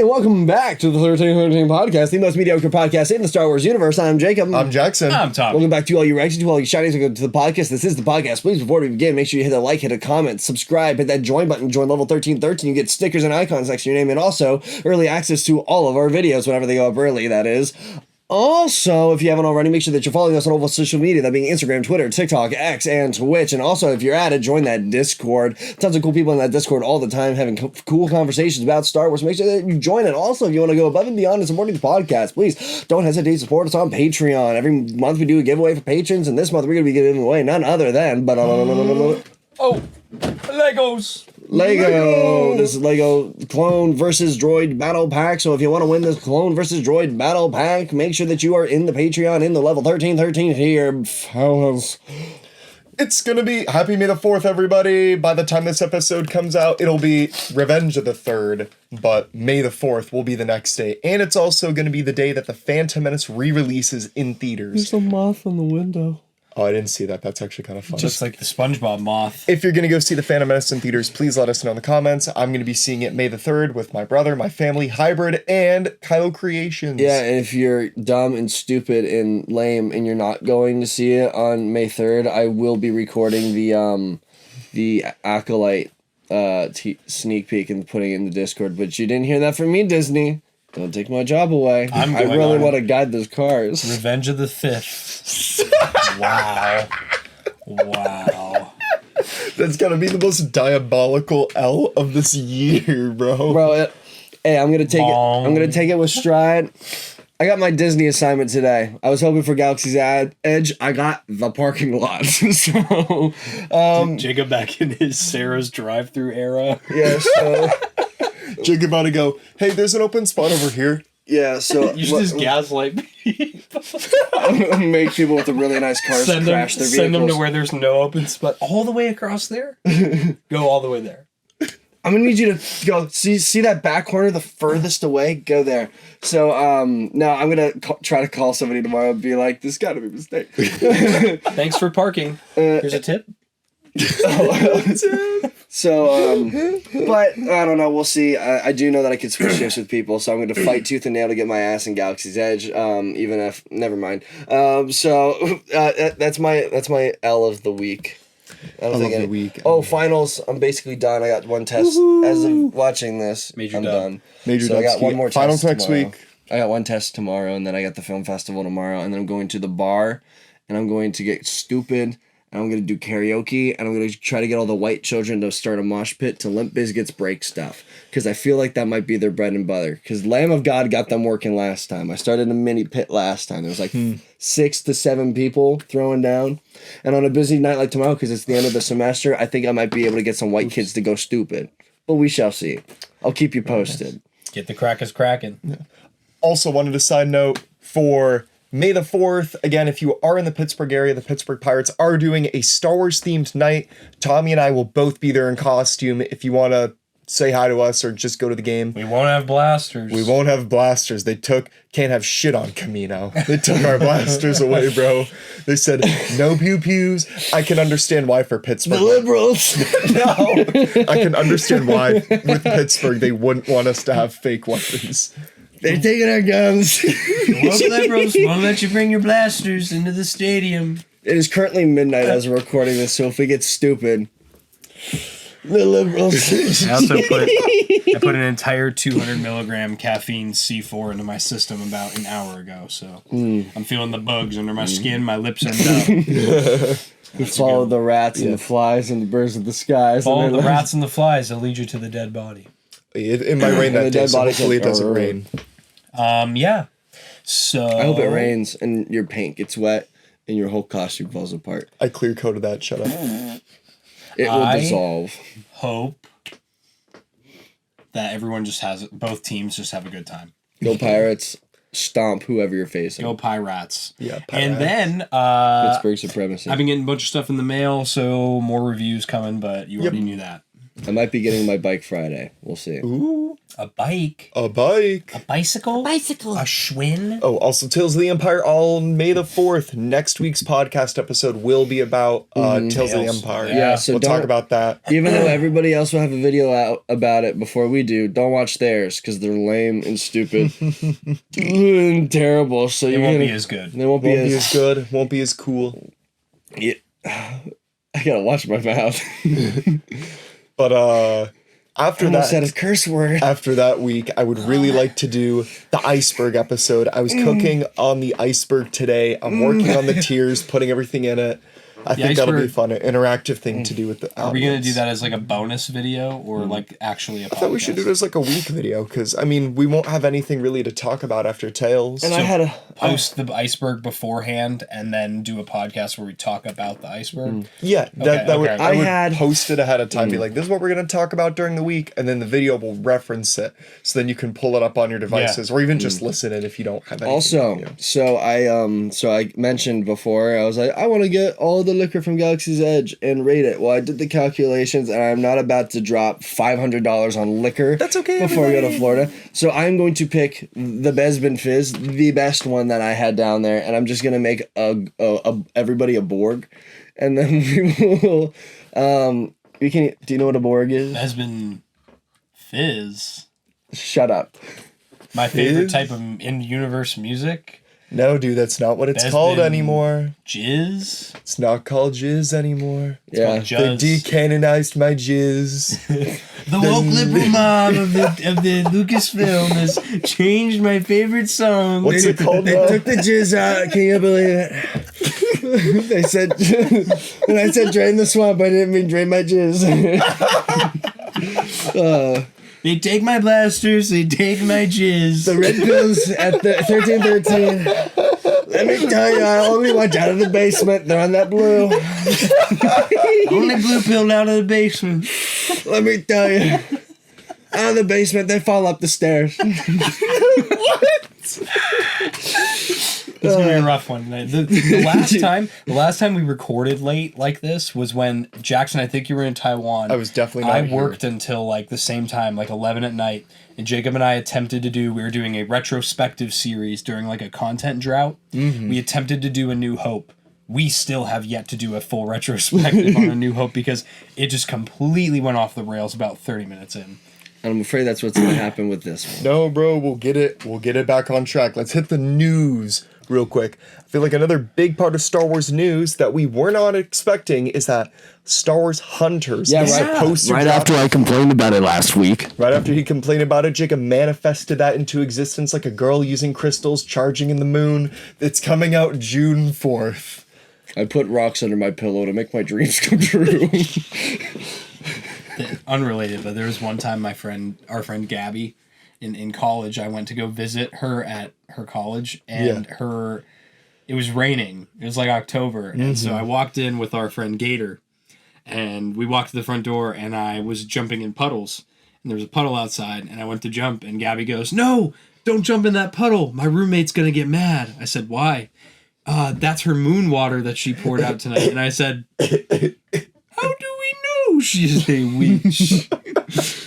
Hey, welcome back to the 1313 podcast, the most mediocre podcast in the Star Wars universe. I'm Jacob. I'm Jackson. I'm Tom. Welcome back to all you Regs, to all you Shinies, welcome to the podcast. This is the podcast. Please, before we begin, make sure you hit a like, hit a comment, subscribe, hit that join button, join level 1313. You get stickers and icons next to your name, and also early access to all of our videos whenever they go up early, that is. Also, if you haven't already, make sure that you're following us on all of our social media, that being Instagram, Twitter, TikTok, X, and Twitch. And also, if you're at it, join that Discord. Tons of cool people in that Discord all the time having cool conversations about Star Wars. Make sure that you join it. Also, if you want to go above and beyond in supporting the podcast, please don't hesitate to support us on Patreon. Every month we do a giveaway for patrons, and this month we're going to be giving away none other than... Legos. Lego. This is Lego Clone versus Droid Battle Pack. So if you want to win this Clone versus Droid Battle Pack, make sure that you are in the Patreon in the level 1313 here, fellas. It's gonna be Happy May the 4th, everybody. By the time this episode comes out, it'll be Revenge of the 3rd, but May the 4th will be the next day. And it's also gonna be the day that the Phantom Menace re-releases in theaters. There's a moth in the window. Oh, I didn't see that. That's actually kind of fun. Just like the SpongeBob moth. If you're going to go see the Phantom Menace in theaters, please let us know in the comments. I'm going to be seeing it May the 3rd with my brother, my family, Hybrid, and Kylo Creations. Yeah, and if you're dumb and stupid and lame and you're not going to see it on May 3rd, I will be recording the Acolyte sneak peek and putting it in the Discord. But you didn't hear that from me, Disney. Don't take my job away. I really want to guide those cars. Revenge of the 5th. Wow. That's gotta be the most diabolical L of this year, bro. Bro, hey, I'm gonna take it. I'm gonna take it with stride. I got my Disney assignment today. I was hoping for Galaxy's Edge. I got the parking lot. So, Jacob back in his Sarah's drive-through era. Yeah. So, Jacob about to go, hey, there's an open spot over here. Yeah, so you should just gaslight people. Make people with the really nice cars crash their vehicles. Send them to where there's no open spot. All the way across there? Go all the way there. I'm gonna need you to go see that back corner, the furthest away. Go there. So no, I'm gonna try to call somebody tomorrow and be like, "This got to be a mistake." Thanks for parking. Here's a tip. So, but I don't know. We'll see. I do know that I can switch shifts with people, so I'm going to fight tooth and nail to get my ass in Galaxy's Edge. Even if never mind. So that's my L of the week. Finals. I'm basically done. I got one test. Woo-hoo! As of watching this. I'm done. I got one more test. Finals next week. I got one test tomorrow, and then I got the film festival tomorrow, and then I'm going to the bar, and I'm going to get stupid. And I'm going to do karaoke, and I'm going to try to get all the white children to start a mosh pit to Limp Bizkit's Break Stuff. Because I feel like that might be their bread and butter. Because Lamb of God got them working last time. I started a mini pit last time. There was like 6 to 7 people throwing down. And on a busy night like tomorrow, because it's the end of the semester, I think I might be able to get some white kids to go stupid. But we shall see. I'll keep you posted. Get the crackers cracking. Yeah. Also wanted a side note for... May the 4th, again, if you are in the Pittsburgh area, the Pittsburgh Pirates are doing a Star Wars themed night. Tommy and I will both be there in costume if you want to say hi to us or just go to the game. We won't have blasters. They can't have shit on Camino. They took our blasters away, bro. They said, no pew-pews. I can understand why for Pittsburgh. The liberals. No. I can understand why with Pittsburgh they wouldn't want us to have fake weapons. They're taking our guns. Well, liberals won't let you bring your blasters into the stadium. It is currently midnight as we're recording this, so if we get stupid, the liberals. I put an entire 200 milligram caffeine C4 into my system about an hour ago, so I'm feeling the bugs under my skin. My lips are numb. You follow the rats and the flies and the birds of the skies. Follow the rats and the flies. They'll lead you to the dead body. It might rain that day, so hopefully it doesn't rain. Yeah. So I hope it rains and your paint gets wet and your whole costume falls apart. I clear coated that. Shut up. It will dissolve. Hope that everyone both teams just have a good time. Go Pirates. Stomp whoever you're facing. Go Pirates. Yeah. And then Pittsburgh supremacy. I've been getting a bunch of stuff in the mail, so more reviews coming, but you already knew that. I might be getting my bike Friday. We'll see. Ooh, A bike. a bike. A bicycle? Bicycle. A Schwinn? Oh, also Tales of the Empire on May the 4th. Next week's podcast episode will be about Tales of the Tales. Empire. Yeah, so we'll talk don't- about that. Even though everybody else will have a video out about it before we do, don't watch theirs because they're lame and stupid and terrible. So It you're won't gonna, be as good. They won't be Won't be as. as good. Won't be as cool. Yeah. I gotta watch my mouth. But after Almost said that, a curse word. after that week, I would really like to do the iceberg episode. I was cooking on the iceberg today. I'm working on the tiers, putting everything in it. I think that'll be iceberg- fun, an interactive thing to do with the Are we going to do audience. that as like a bonus video or like actually a podcast? I thought we should do it as like a week video because I mean we won't have anything really to talk about after Tales. And I had a. Post the iceberg beforehand and then do a podcast where we talk about the iceberg. Yeah, that would okay. I would I had- post it ahead of time. Be like, this is what we're going to talk about during the week, and then the video will reference it, so then you can pull it up on your devices, or even just listen it if you don't have anything. Also, so I mentioned before, I was like, I want to get all the liquor from Galaxy's Edge and rate it. Well, I did the calculations, and I'm not about to drop $500 on liquor. That's okay, Before we go to everybody. Florida, so I'm going to pick the Besbin Fizz, the best one that I had down there, and I'm just gonna make everybody a Borg, and then we will. We can. Do you know what a Borg is? Has been Fizz. Shut up. My favorite Fizz? type of in-universe music. No, dude, that's not what it's There's called been- anymore. Jizz. It's not called jizz anymore. Yeah. It's They called Juzz. decanonized my jizz. The woke liberal mom of the Lucasfilm has changed my favorite song. What's it called They now? took the jizz out. Can you believe it? They said, when I said drain the swamp, I didn't mean drain my jizz. They take my blasters, they take my jizz. The red pills at the 1313. Let me tell you, I only watch out of the basement. They're on that blue. Only blue pill out of the basement. Let me tell you. Out of the basement, they fall up the stairs. It's gonna be a rough one. The last time we recorded late like this was when Jackson, I think you were in Taiwan. I was definitely not I here. worked until like the same time, like 11 at night, and Jacob and I attempted to do. We were doing a retrospective series during like a content drought. Mm-hmm. We attempted to do A New Hope. We still have yet to do a full retrospective on A New Hope because it just completely went off the rails about 30 minutes in. And I'm afraid that's what's going to happen with this one. No, bro, we'll get it back on track. Let's hit the news real quick. I feel like another big part of Star Wars news that we were not expecting is that Star Wars Hunters is supposed to Right drop. after I complained about it last week. Right after he complained about it, Jacob manifested that into existence like a girl using crystals charging in the moon. It's coming out June 4th. I put rocks under my pillow to make my dreams come true. Unrelated, but there was one time our friend Gabby in college, I went to go visit her at her college, and it was raining. It was like October, and so I walked in with our friend Gator, and we walked to the front door, and I was jumping in puddles, and there was a puddle outside, and I went to jump, and Gabby goes, "No, don't jump in that puddle. My roommate's gonna get mad." I said, "Why?" That's her moon water that she poured out tonight, and I said, "How do we know she's a witch?"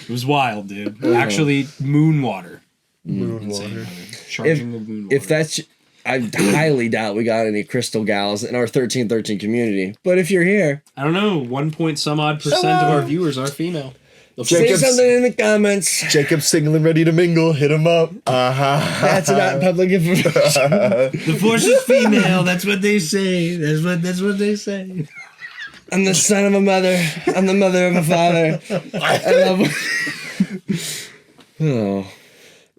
It was wild, dude. Actually, moon water. Moon Insane, water. brother. Charging the moon water. If that's... I highly doubt we got any crystal gals in our 1313 community. But if you're here, I don't know, 1% of our viewers are female. say Jacob's- something in the comments. Jacob's single and ready to mingle. Hit him up. That's not public information. The force is female. That's what they say. That's what they say. I'm the son of a mother. I'm the mother of a father. I love... Oh.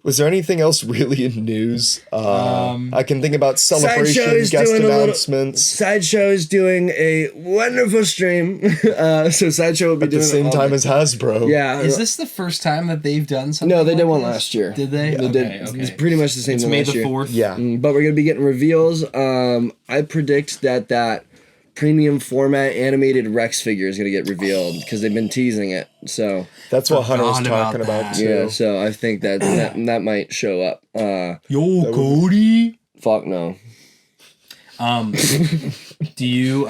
Was there anything else really in news? I can think about Sideshow celebrations, is guest doing a little- announcements. Sideshow is doing a wonderful stream. So Sideshow will be At doing the same all time the- as Hasbro. Yeah. Is this the first time that they've done something? No, they did like one this? last year. Did they? They did. Okay. It's pretty much the same It's thing May last the year. 4th. Yeah. But we're gonna be getting reveals. I predict that premium format animated Rex figure is gonna get revealed because they've been teasing it. So That's what Hunter was Forgot about talking about, that. too. yeah, so I think that might show up. Yo, Cody. Fuck no. Do you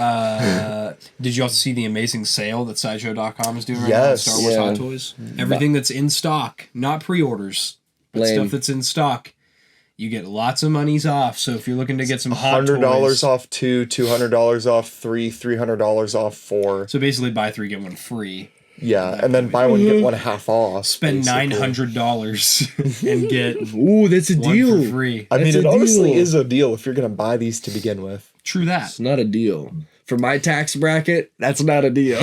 did you also see the amazing sale that Sideshow.com is doing right now on Yes. Star Wars Yeah. Hot Toys? Everything that's in stock, not pre-orders, but Lame. stuff that's in stock. You get lots of monies off. So if you're looking to get some Hot $100 Toys, off 2, $200 off 3, $300 off 4. so basically buy 3 get 1 free. Yeah, and then buy one get one half off. Spend basically. $900 and get Ooh, that's a one deal. for free. I mean, That's it a honestly deal. is a deal if you're gonna buy these to begin with. True that. It's not a deal. For my tax bracket, that's not a deal.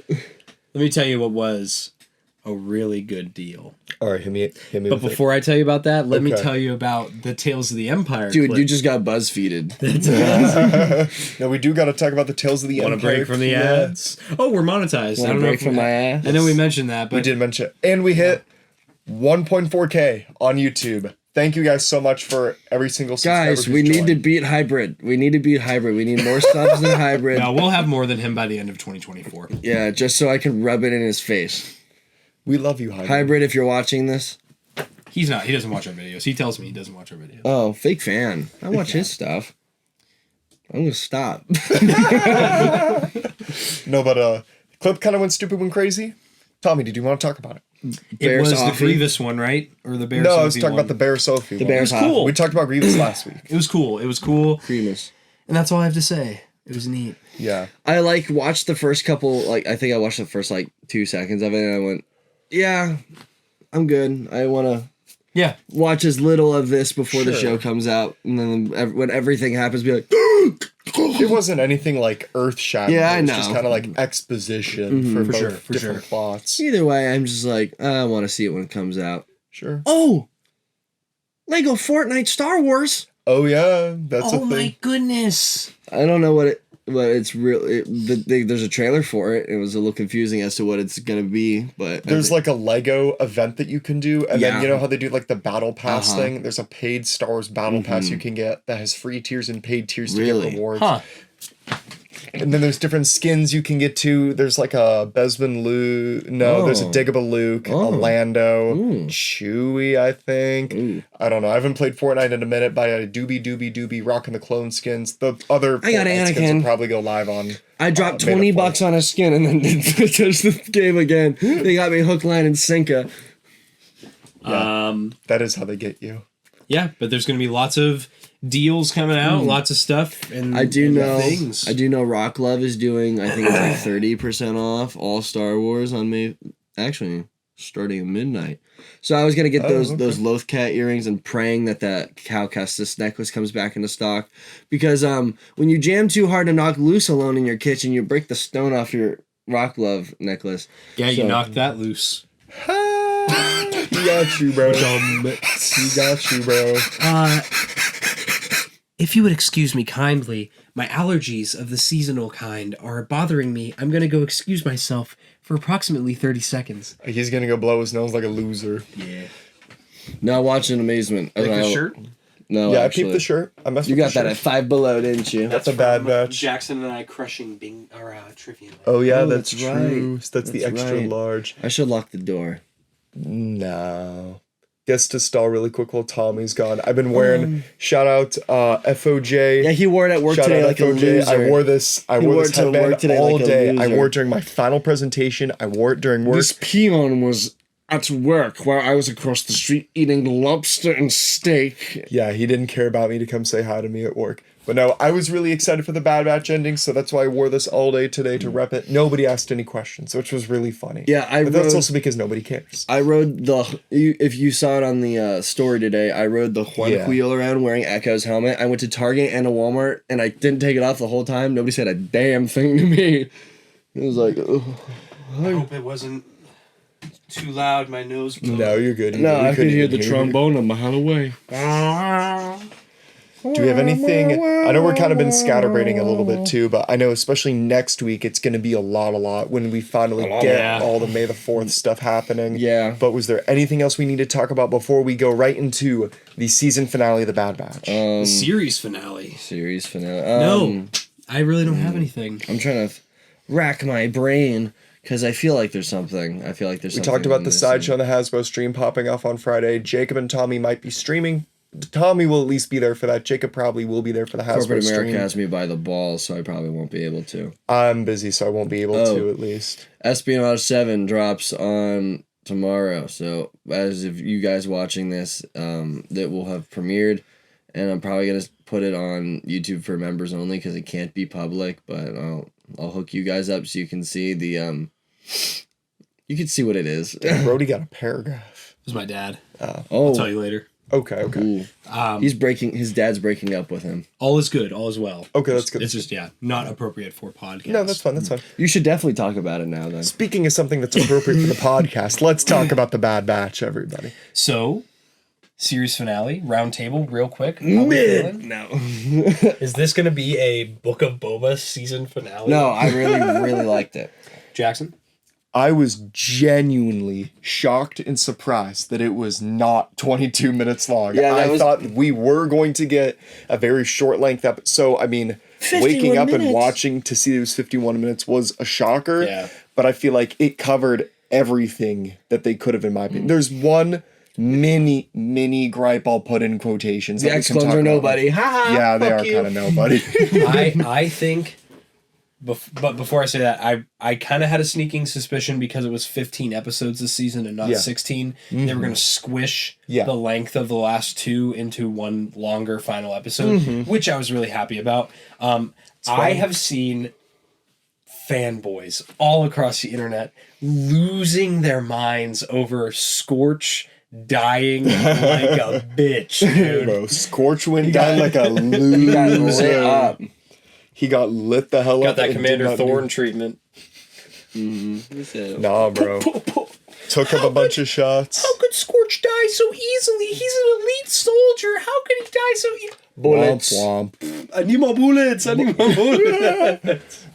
Let me tell you what was a really good deal. All right, hit me But with before I tell you about that, let me Okay. tell you about the Tales of the Empire. Dude, clip. you just got BuzzFeeded. it. No, we do got to talk about the Tales of the Want a Empire. break from the Yeah. ads? Oh, we're monetized. I Want a don't know break if from my ass? I know we mentioned that, but We did mention it. And we hit 1.4K on YouTube. Thank you guys so much for every single subscriber Guys, who's we need to joined. beat hybrid. We need to beat hybrid. We need more subs than hybrid. no, we'll have more than him by the end of 2024. Yeah, just so I can rub it in his face. We love you, Hybrid. Hybrid, if you're watching this. He's not. He doesn't watch our videos. He tells me he doesn't watch our videos. Oh, fake fan. I watch his stuff. I'm gonna stop. No, but clip kind of went stupid, went crazy. Tommy, did you want to talk about it? It Bear was Sophie. the Grievous one, right? Or the Bear No, I was Sophie talking one? about the Bear Sophie. The one. Bear's It was cool. We talked about Grievous last week. It was cool. It was cool. Creamus. And that's all I have to say. It was neat. Yeah. I watched the first couple. I think I watched the first 2 seconds of it, and I went, "Yeah, I'm good. I want to Yeah. watch as little of this before the Sure. show comes out, and then when everything happens, be like." It wasn't anything like earth shattering. Yeah, I It was know. just kind of like exposition for For both sure, for different sure. plots. Either way, I'm just like, I want to see it when it comes out. Sure. Oh, Lego Fortnite Star Wars. Oh yeah, that's a Oh thing. my goodness. I don't know what it's really. There's a trailer for it. It was a little confusing as to what it's gonna be, but There's like a Lego event that you can do, and Yeah. then you know how they do like the battle pass Uh-huh. thing. There's a paid Star Wars battle pass you can get that has free tiers and paid tiers to Really? get rewards. Huh. And then there's different skins you can get to. There's like a Besman Luke. No, there's a Oh. Dagobah Luke, a Oh. Lando, Ooh. Chewie, I think. Ooh. I don't know. I haven't played Fortnite in a minute, but I doobie rocking the clone skins. The other I got Fortnite skins Anakin. will probably go live on. I dropped May the 20 4th. bucks on a skin and then didn't touch the game again. They got me hook, line, and sinker. That is how they get you. Yeah, but there's going to be lots of deals coming out, lots of stuff, and I do and know. things. I do know. Rock Love is doing. I think it's 30% off all Star Wars on May. Actually, starting at midnight. So I was gonna get those Lothcat earrings and praying that Cal Kestis necklace comes back into stock, because when you jam too hard to knock loose alone in your kitchen, you break the stone off your Rock Love necklace. Yeah, you So- knocked that loose. He got you, bro. He got you, bro. If you would excuse me kindly, my allergies of the seasonal kind are bothering me. I'm going to go excuse myself for approximately 30 seconds. He's gonna go blow his nose like a loser. Yeah. Now watch an amazement. Like the shirt? No, Yeah, I actually. peeped the shirt. I messed You with got the that shirt. at Five Below, didn't you? That's a bad batch. Jackson and I crushing trivia. Oh yeah, Oh, that's that's true. right. So that's the That's extra right. large. I should lock the door. No. Guess to stall really quick while Tommy's gone. I've been wearing shout out FOJ. Yeah, he wore it at work Shout today out like a FOJ. loser. I wore this. I He wore wore this it to headband work today all like a day. I loser. wore it during my final presentation. I wore it during work. This peon was at work while I was across the street eating lobster and steak. Yeah, he didn't care about me to come say hi to me at work. But no, I was really excited for the Bad Batch ending, so that's why I wore this all day today to rep it. Nobody asked any questions, which was really funny. Yeah, but that's also because nobody cares. I rode if you saw it on the story today, I rode the one Yeah. wheel around wearing Echo's helmet. I went to Target and a Walmart, and I didn't take it off the whole time. Nobody said a damn thing to me. It was like, ugh. I hope it wasn't too loud. My nose blew. No, you're good. No, I could couldn't hear even the trombone a mile away. Do we have anything? I know we're kind of been scatterbraiding a little bit too, but I know especially next week it's going to be a lot when we finally get yeah. all the May the 4th stuff happening. Yeah. But was there anything else we need to talk about before we go right into the season finale of The Bad Batch? The series finale. Series finale. No, I really don't have anything. I'm trying to rack my brain because I feel like there's something. We talked about the sideshow and the Hasbro stream popping off on Friday. Jacob and Tommy might be streaming Tommy will at least be there for that. Jacob probably will be there for the Hasbro Corporate America stream. has me by the balls, so I probably won't be able to. I'm busy, so I won't be able to at least. Espionage 7 drops on tomorrow, so as if you guys watching this, that will have premiered, and I'm probably going to put it on YouTube for members only because it can't be public, but I'll hook you guys up so you can see the, you can see what it is. Brody got a paragraph. It was my dad. Oh. I'll tell you later. Okay. Ooh. His dad's breaking up with him. All is good. All is well. Okay, that's good. It's just, not appropriate for podcast. No, that's fine. That's fine. You should definitely talk about it now, then. Speaking of something that's appropriate for the podcast, let's talk about the Bad Batch, everybody. So, series finale, round table, real quick. How we feeling? No. Is this going to be a Book of Boba season finale? No, I really, really liked it. Jackson? I was genuinely shocked and surprised that it was not 22 minutes long. Yeah, I thought we were going to get a very short length episode. So, I mean, waking up and watching to see it was 51 minutes was a shocker. Yeah. But I feel like it covered everything that they could have, in my opinion. There's one mini gripe I'll put in quotations. The X-Clones are nobody. Ha! Yeah, they are kind of nobody. I think... But before I say that, I kind of had a sneaking suspicion because it was 15 episodes this season and not 16. They were going to squish the length of the last two into one longer final episode, which I was really happy about. I have seen fanboys all across the internet losing their minds over Scorch dying like a bitch, dude. Bro, Scorch went down like a loser. He got lit the hell up. Got that Commander Thorne treatment. Nah, bro. Took up a bunch of shots. How could Scorch die so easily? He's an elite soldier. How could he die so easily? Bullets. Womp. I need more bullets.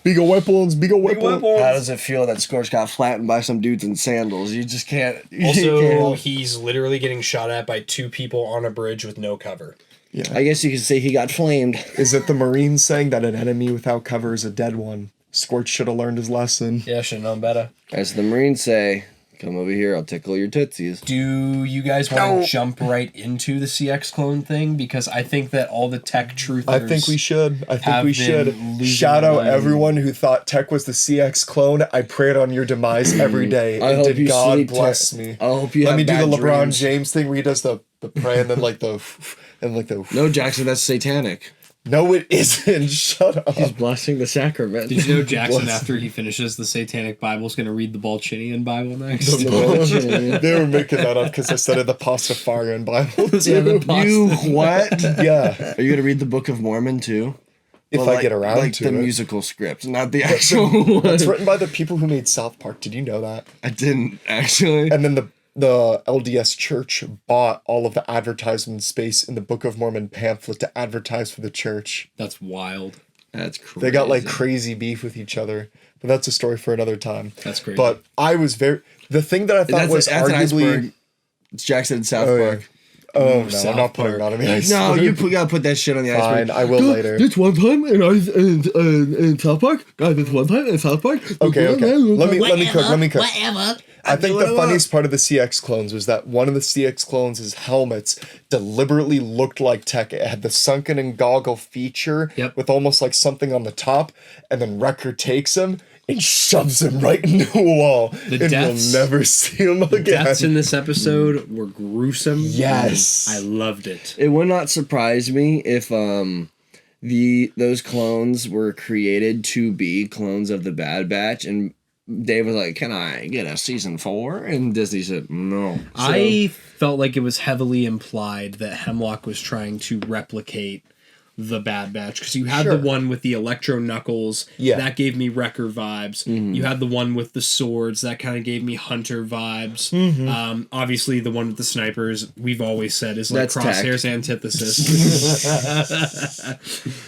Bigger weapons. How does it feel that Scorch got flattened by some dudes in sandals? You just can't. Also, he's literally getting shot at by two people on a bridge with no cover. Yeah. I guess you could say he got flamed. Is it the Marines saying that an enemy without cover is a dead one? Scorch should have learned his lesson. Yeah, should have known better. As the Marines say, come over here, I'll tickle your tootsies. Do you guys want to jump right into the CX clone thing? Because I think that all the tech truthers... I think we should. Shout out everyone who thought Tech was the CX clone. I prayed on your demise every day. I hope you God sleep bless me. I hope you Let have me do bad the LeBron dreams. James thing where he does the pray and then like the... And like the... No, Jackson, that's satanic. No, it isn't. Shut up. He's blessing the sacrament. Did you know Jackson, after he finishes the Satanic Bible, is going to read the Balchinian Bible next? They were making that up because I studied the Pastafarian Bible too. You what? Yeah. Are you gonna read the Book of Mormon too? If Well, I get around like to the it. musical script, not the actual one. It's written by the people who made South Park. Did you know that? I didn't actually. And then the LDS Church bought all of the advertisement space in the Book of Mormon pamphlet to advertise for the church. That's wild. That's crazy. They got like crazy beef with each other. But that's a story for another time. That's crazy. But I was the thing that I thought was that's an arguably... iceberg. It's Jackson and South Park. Oh, no, South I'm not putting it on the iceberg. No, you gotta put that shit on the iceberg. Fine, I will later. This one time in South Park. Guys, this one time in South Park. Okay. Let me cook. Whatever. I think the funniest part of the CX clones was that one of the CX clones' helmets deliberately looked like Tech. It had the sunken and goggle feature with almost like something on the top, and then Wrecker takes him and shoves him right into a wall. The and deaths- we'll never see him again. Deaths in this episode were gruesome. Yes. I loved it. It would not surprise me if those clones were created to be clones of the Bad Batch, and Dave was like, "Can I get a season 4?" And Disney said, "No." So, I felt like it was heavily implied that Hemlock was trying to replicate the Bad Batch, because you had the one with the electro knuckles that gave me Wrecker vibes. You had the one with the swords that kind of gave me Hunter vibes. Obviously the one with the snipers we've always said is like That's Crosshair's antithesis.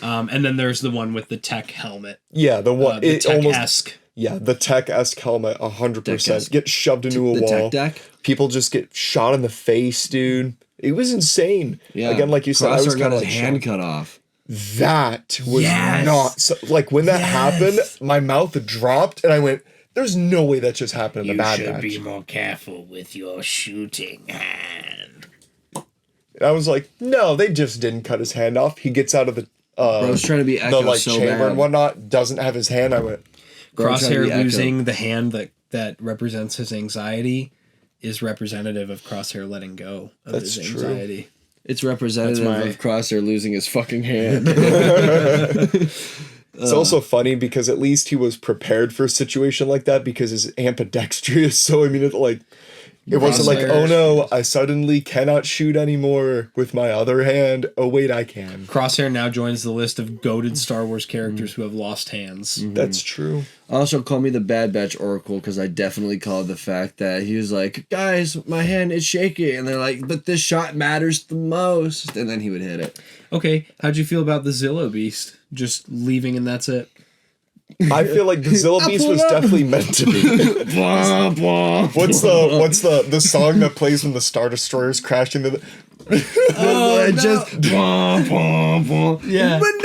And then there's the one with the Tech helmet, Yeah, the one the it almost Tech-esque. yeah, the Tech-esque helmet 100% Tech-esque. get shoved into a the wall. tech deck. People just get shot in the face, dude. It was insane. Yeah. Again, like you said, I was Crosshair got kind of his like hand shocked. cut off. That was not so, like when that happened, my mouth dropped and I went, "There's no way that just happened in the Bad Batch." Be more careful with your shooting hand. And I was like, no, they just didn't cut his hand off. He gets out of the Bro's trying to be the Echo like so chamber bad. and whatnot, doesn't have his hand. I went, Bro's trying to Crosshair be Echo. losing the hand that represents his anxiety is representative of Crosshair letting go of That's his true. anxiety. It's representative That's my- of Crosshair losing his fucking hand. It's also funny because at least he was prepared for a situation like that because his ambidextrous. So I mean, it wasn't like, oh no, I suddenly cannot shoot anymore with my other hand. Oh wait, I can. Crosshair now joins the list of goated Star Wars characters who have lost hands. That's true. Also, call me the Bad Batch Oracle because I definitely called the fact that he was like, guys, my hand is shaky. And they're like, but this shot matters the most. And then he would hit it. Okay, how'd you feel about the Zillow Beast just leaving and that's it? I feel like the Zilla Beast was definitely meant to be. Blah, blah. What's the song that plays when the Star Destroyers crash into the Oh, no. Just blah, blah, blah. Yeah. That's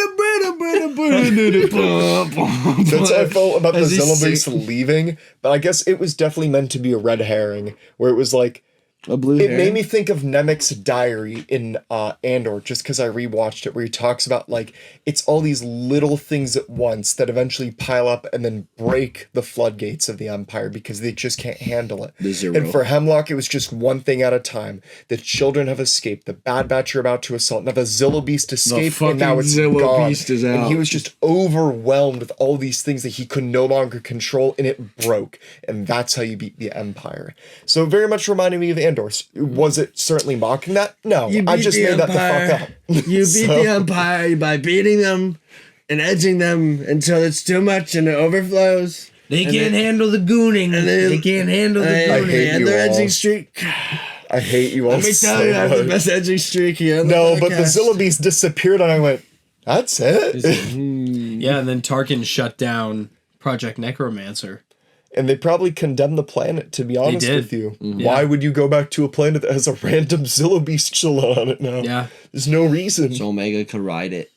how I felt about the As he's Zilla Beast singing. leaving, but I guess it was definitely meant to be a red herring, where it was like, A blue it hair. made me think of Nemec's diary in Andor, just because I rewatched it, where he talks about like it's all these little things at once that eventually pile up and then break the floodgates of the Empire because they just can't handle it. The Zero. And for Hemlock, it was just one thing at a time. The children have escaped. The Bad Batch are about to assault. Now the Zilla Beast escaped, and now fucking it's Zilla gone. Beast is And he out. was just overwhelmed with all these things that he could no longer control, and it broke. And that's how you beat the Empire. So it very much reminded me of Andor. Was it certainly mocking that? No, You I beat just the made that the Empire. fuck up. You beat So- the Empire by beating them and edging them until it's too much and it overflows. They And can't then- handle the gooning. and then- They can't handle the I gooning. hate and you their all. edging streak. I hate you all Let me so tell you, I have the much. best edging streak here. on the No, but the podcast. Zilla Beast disappeared, and I went, that's it? Yeah, and then Tarkin shut down Project Necromancer. And they probably condemned the planet, to be honest did. with you. Mm-hmm. Why would you go back to a planet that has a random Zilla Beast chilling on it now? Yeah. There's no reason. So Omega could ride it.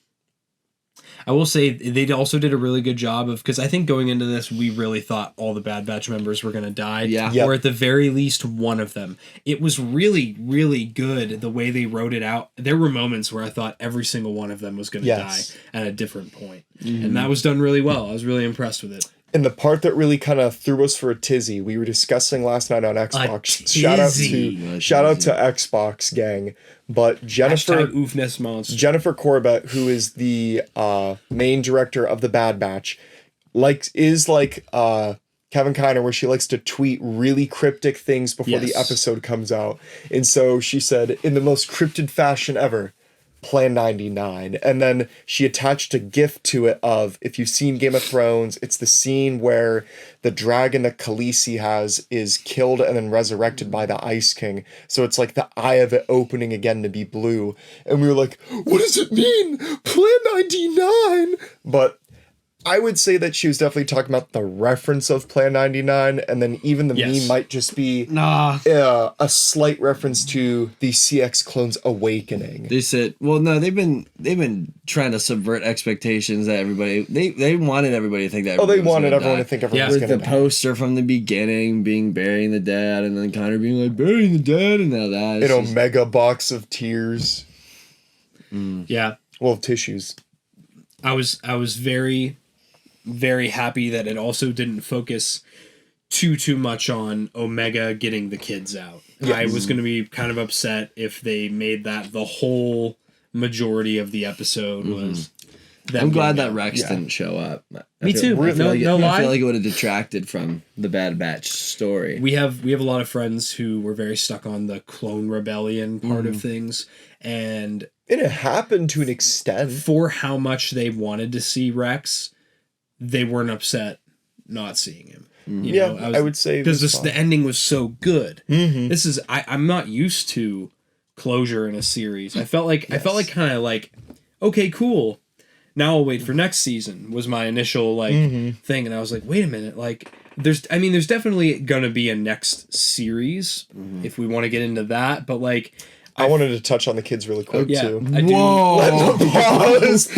I will say they also did a really good job of, because I think going into this, we really thought all the Bad Batch members were going to die. Yeah. Yep. Or at the very least, one of them. It was really, really good the way they wrote it out. There were moments where I thought every single one of them was going to Yes. die at a different point. And that was done really well. I was really impressed with it. And the part that really kind of threw us for a tizzy, we were discussing last night on Xbox. tizzy. Shout out to Xbox gang. But Jennifer Hashtag Oofness Monster. Jennifer Corbett, who is the main director of the Bad Batch, is like Kevin Kiner, where she likes to tweet really cryptic things before the Yes. episode comes out. And so she said, in the most cryptid fashion ever, Plan 99. And then she attached a gif to it of, if you've seen Game of Thrones, it's the scene where the dragon that Khaleesi has is killed and then resurrected by the Ice King. So it's like the eye of it opening again to be blue. And we were like, what does it mean? Plan 99? But I would say that she was definitely talking about the reference of Plan 99, and then even the Yes. meme might just be Nah. a slight reference to the CX clones awakening. They said, well, no, they've been trying to subvert expectations that everybody they wanted everybody to think that. Oh, they everybody was wanted gonna everyone die. to think everyone Yeah. was With going the to die. poster from the beginning being burying the dead, and then Connor being like burying the dead, and now that An Omega box of tears. Yeah. Well, tissues. I was very, very happy that it also didn't focus too much on Omega getting the kids out. I was going to be kind of upset if they made that the whole majority of the episode was. them I'm glad getting that out. Rex Yeah. didn't show up. Me too. I feel, No- like, no I lie. feel like it would have detracted from the Bad Batch story. We have a lot of friends who were very stuck on the clone rebellion part of things, and And it happened to an extent. for how much they wanted to see Rex, they weren't upset not seeing him. You Yeah, know, I would say it because was the fine. ending was so good. This is I'm not used to closure in a series. I felt like kind of like, okay, cool. Now I'll wait for next season was my initial thing, and I was like, wait a minute, like there's definitely gonna be a next series if we want to get into that, but like I wanted to touch on the kids really quick Yeah, too. I do. Whoa. Pause.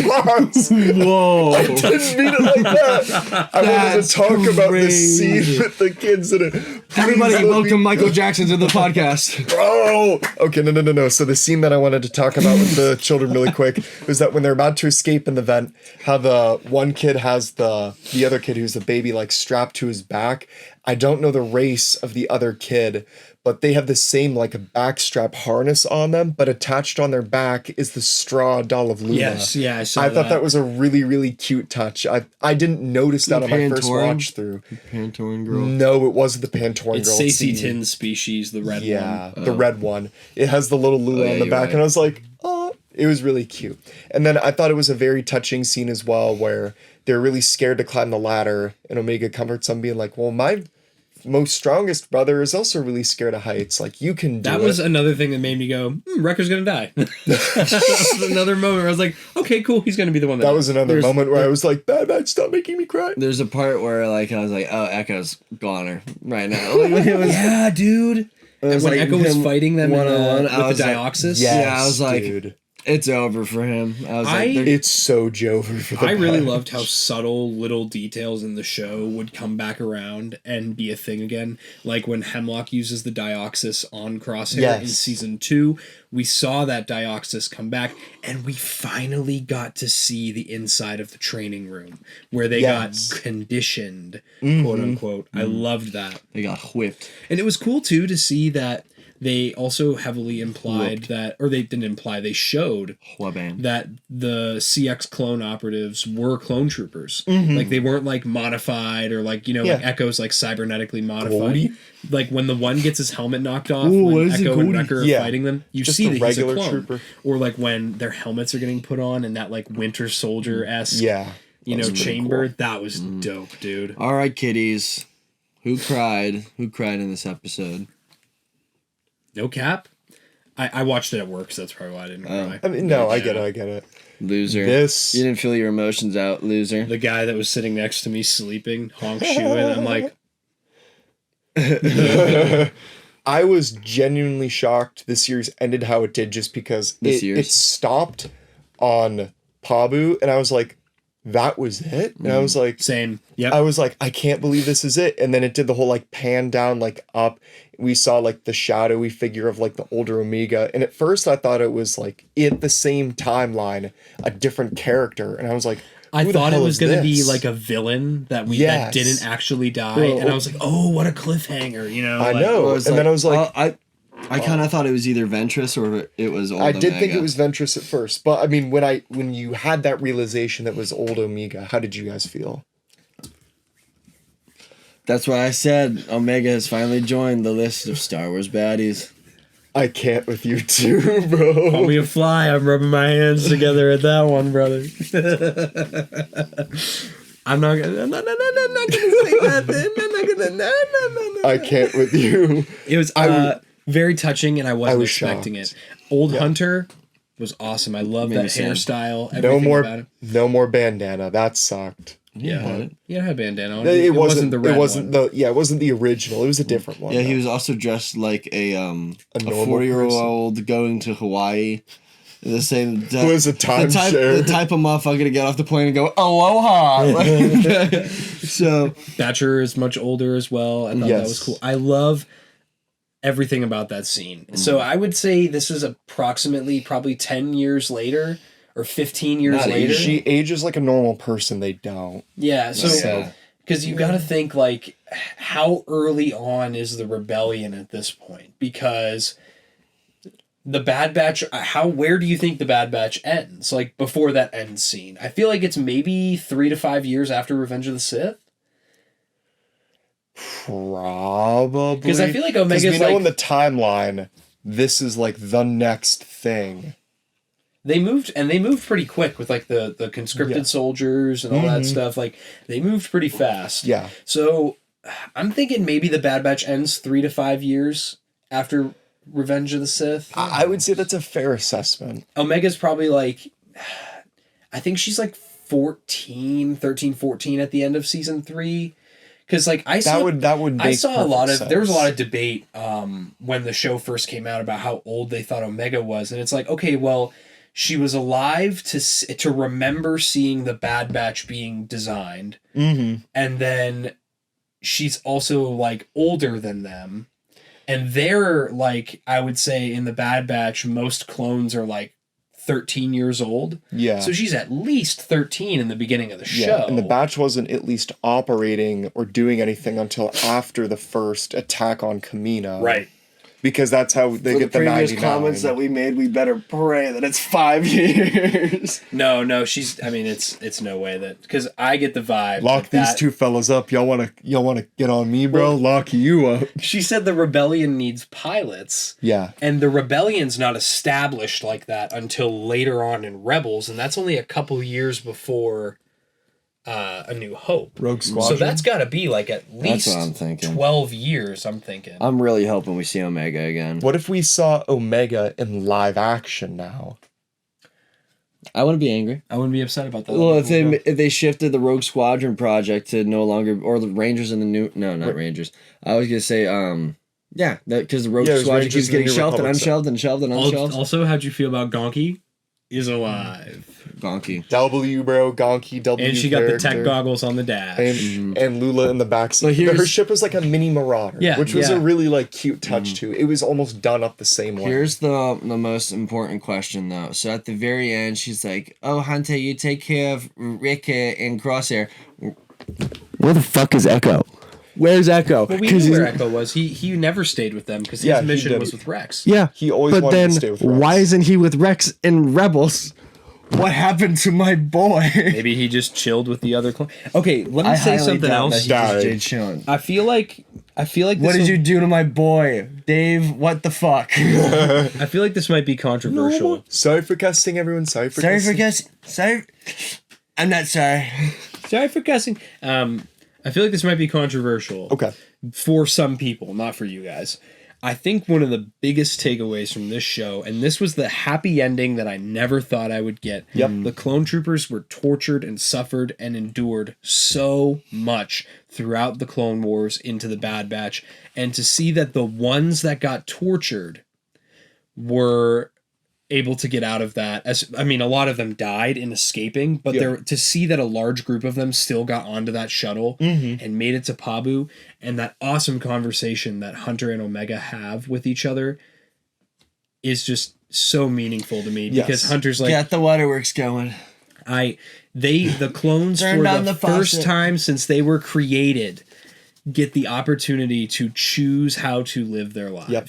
Whoa. I didn't mean it like that. I wanted to talk about the scene with the kids in it. Everybody, welcome Michael Jackson to the podcast. Bro! Okay, no. So the scene that I wanted to talk about with the children really quick was that when they're about to escape in the vent, how the one kid has the other kid who's the baby like strapped to his back. I don't know the race of the other kid, but they have the same like a backstrap harness on them, but attached on their back is the straw doll of Luna. Yes, yeah, I saw I thought that was a really, really cute touch. I didn't notice that on my first Pantoran? watch through. Pantoran girl. No, it wasn't the Pantoran It's girl. Stacey the- Tinn's species, the red Yeah, one. the red one. It has the little Lula yeah, on the you're back, right. and I was like, oh, it was really cute. And then I thought it was a very touching scene as well, where they're really scared to climb the ladder, and Omega comforts them, being like, well, my most strongest brother is also really scared of heights. Like, you can do That it. was another thing that made me go, Wrecker's gonna die. That was another moment where I was like, okay, cool, he's gonna be the one that That was another There's- moment where I was like, Bad, stop making me cry. There's a part where like I was like, oh, Echo's goner right now. Like, it was, yeah, dude. it was When like Echo was him fighting them one-on-one, with I was the like, Dioxys. Yeah, I was like, dude. it's over for him. I was I- like, they're- It's so Jover for the I really bad. loved how subtle little details in the show would come back around and be a thing again. Like when Hemlock uses the Dioxys on Crosshair in Yes. season 2, we saw that Dioxys come back, and we finally got to see the inside of the training room where they Yes. got conditioned, quote unquote. I loved that. they got whipped. And it was cool too to see that they also heavily implied that, or they didn't imply, they showed Whabam. that the CX clone operatives were clone troopers. Like they weren't like modified or like, like Yeah. Echo's like cybernetically modified. Goldie? Like when the one gets his helmet knocked off Ooh, what when is it, Echo and Goldie? Wrecker are Yeah. fighting them, you Just see a that he's a regular clone. trooper. Or like when their helmets are getting put on and that like Winter Soldier-esque Yeah. chamber. That was dope, dude. All right, kiddies. Who cried? Who cried in this episode? No cap. I watched it at work, so that's probably why I didn't cry. I mean, no, I get it. Loser. This- You didn't feel your emotions out, loser. The guy that was sitting next to me sleeping, honk shoeing, I'm like, I was genuinely shocked this series ended how it did just because it stopped on Pabu, and I was like, that was it? And I was like, same. Yep. I was like, I can't believe this is it. And then it did the whole like pan down, like up. We saw like the shadowy figure of like the older Omega. And at first I thought it was like in the same timeline, a different character. And I was like, I who the thought it hell was is going to be this? like a villain that that Yes. didn't actually die. Bro. And I was like, oh, what a cliffhanger, I like, know. It was And then I was like, I kind of thought it was either Ventress or it was old I did think Omega. it was Ventress at first, but I mean, when you had that realization that was old Omega, how did you guys feel? That's what I said. Omega has finally joined the list of Star Wars baddies. I can't with you too, bro. Call me a fly. I'm rubbing my hands together at that one, brother. I'm not gonna say nothing. I'm not gonna. No. I can't with you. It was very touching, and I wasn't was expecting shocked. it. Old Hunter was awesome. I love Made that me sad. hairstyle. No Everything more, about it. no more bandana. That sucked. Yeah, had it. Yeah, it had a bandana on. It wasn't the red It wasn't one. it wasn't the original. It was a different one. Yeah, he though. was also dressed like a normal 40-year-old going to Hawaii. The same. Who is a timeshare. The type of motherfucker to get off the plane and go aloha. So Thatcher is much older as well. I thought that Yes. was cool. I love everything about that scene. So I would say this is approximately probably 10 years later or 15 years Not later. She ages like a normal person. They don't. Yeah, so Yeah. because you got to think like how early on is the rebellion at this point? Because the Bad Batch, where do you think the Bad Batch ends? Like before that end scene, I feel like it's maybe 3 to 5 years after Revenge of the Sith. Probably. Because I feel like 'Cause Omega's we know like in the timeline, this is like the next thing. they moved pretty quick with like the conscripted Yeah. soldiers and all that stuff. Like they moved pretty fast. Yeah. So I'm thinking maybe the Bad Batch ends 3 to 5 years after Revenge of the Sith. I would say that's a fair assessment. Omega's probably like, I think she's like 13, 14 at the end of season 3. Because like I saw that would make I saw a lot of perfect there was a sense. lot of debate when the show first came out about how old they thought Omega was, and it's like, okay, well, she was alive to remember seeing the Bad Batch being designed, Mm-hmm. and then she's also like older than them, and they're like, I would say in the Bad Batch most clones are like 13 years old. Yeah. So she's at least 13 in the beginning of the show. Yeah, and the Batch wasn't at least operating or doing anything until after the first attack on Kamino. Right. Because that's how they For get the the previous 99. comments that we made, we better pray that it's 5 years. No, she's. I mean, it's no way that because I get the vibe. Lock these two fellas up. Y'all wanna get on me, bro? Well, Lock you up. She said the rebellion needs pilots. Yeah. And the rebellion's not established like that until later on in Rebels, and that's only a couple years before A New Hope. Rogue Squadron. So that's got to be like at least what I'm thinking. 12 years. I'm thinking. I'm really hoping we see Omega again. What if we saw Omega in live action now? I wouldn't be angry. I wouldn't be upset about that. Well, if they shifted the Rogue Squadron project to no longer, or the Rangers in the new, no, not Rangers. I was gonna say, yeah, because the Rogue Yeah, it was Squadron Rangers keeps in the getting New shelved and Republic unshelved and shelved and unshelved. Also, how'd you feel about Gonki? Is alive. Gonky. W, bro. Gonky, W. And she got the tech character. goggles on the dash. And Lula in the backseat. But here's- Her ship was like a mini Marauder, Yeah, which was yeah. a really like cute touch too. It was almost done up the same way. Here's the most important question though. So at the very end, she's like, "Oh, Hunter, you take care of Rick and Crosshair." Where the fuck is Echo? Where's Echo? Well, we knew where Echo was. He never stayed with them because his Yeah, he mission did. was with Rex. Yeah, He always but wanted then to stay with Rex. why isn't he with Rex in Rebels? What happened to my boy? Maybe he just chilled with the other clone. Okay, let me say something else. Died. I feel like What did you do to my boy, Dave? What the fuck? I feel like this might be controversial. Sorry for cussing, everyone. Sorry for Sorry cussing. for guessing. Sorry. I'm not sorry. Sorry for cussing. I feel like this might be controversial. Okay. For some people, not for you guys. I think one of the biggest takeaways from this show, and this was the happy ending that I never thought I would get. Yep. The clone troopers were tortured and suffered and endured so much throughout the Clone Wars into the Bad Batch. And to see that the ones that got tortured were able to get out of that. A lot of them died in escaping, but to see that a large group of them still got onto that shuttle and made it to Pabu, and that awesome conversation that Hunter and Omega have with each other is just so meaningful to me. Yes. Because Hunter's like, Got the waterworks going. the clones Turn for down the the first faucet. time since they were created get the opportunity to choose how to live their lives. Yep.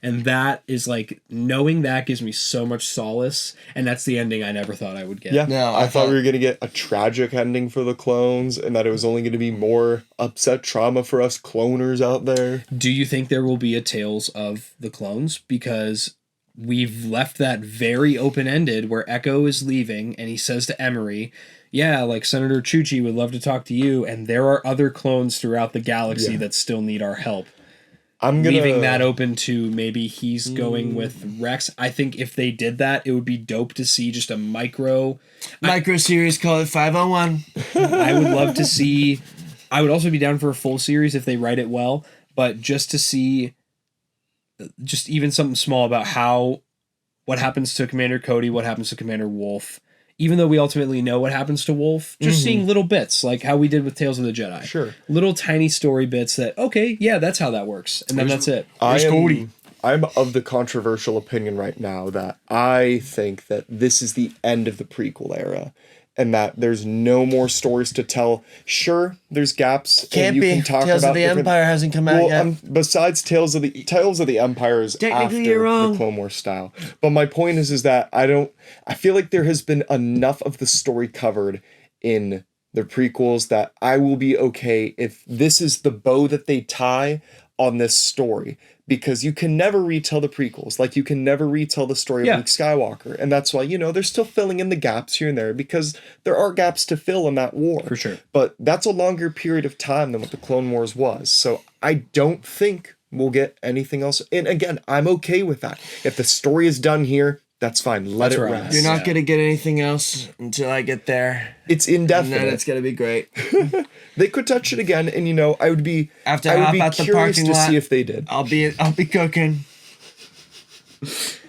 And that is like, knowing that gives me so much solace. And that's the ending I never thought I would get. Yeah. No, I I thought thought- we were going to get a tragic ending for the clones and that it was only going to be more upset trauma for us cloners out there. Do you think there will be a Tales of the Clones? Because we've left that very open-ended where Echo is leaving and he says to Emery, yeah, like Senator Chuchi would love to talk to you. And there are other clones throughout the galaxy that still need our help. I'm gonna Leaving that open to maybe he's going with Rex. I think if they did that, it would be dope to see just a micro Series, call it 501. I would love to see. I would also be down for a full series if they write it well, but just to see, just even something small about what happens to Commander Cody, what happens to Commander Wolf. Even though we ultimately know what happens to Wolf, just seeing little bits like how we did with Tales of the Jedi. Sure. Little tiny story bits that, okay, yeah, that's how that works, and then that's it. I'm of the controversial opinion right now that I think that this is the end of the prequel era and that there's no more stories to tell. Sure, there's gaps. and Can't you be. Can talk Tales about of the different- Empire hasn't come out Well, yet. besides Tales of the Empire is Technically, after you're wrong. the Clone Wars style. But my point is that I feel like there has been enough of the story covered in the prequels that I will be okay if this is the bow that they tie on this story. Because you can never retell the prequels. Like, you can never retell the story of Luke Skywalker. And that's why, they're still filling in the gaps here and there because there are gaps to fill in that war. For sure. But that's a longer period of time than what the Clone Wars was. So I don't think we'll get anything else. And again, I'm okay with that. If the story is done here, That's fine. Let it right. rest. You're not gonna get anything else until I get there. It's And indefinite. then it's gonna be great. They could touch it again, and I would be After I I would hop be out the curious parking to lot, see if they did. I'll be cooking.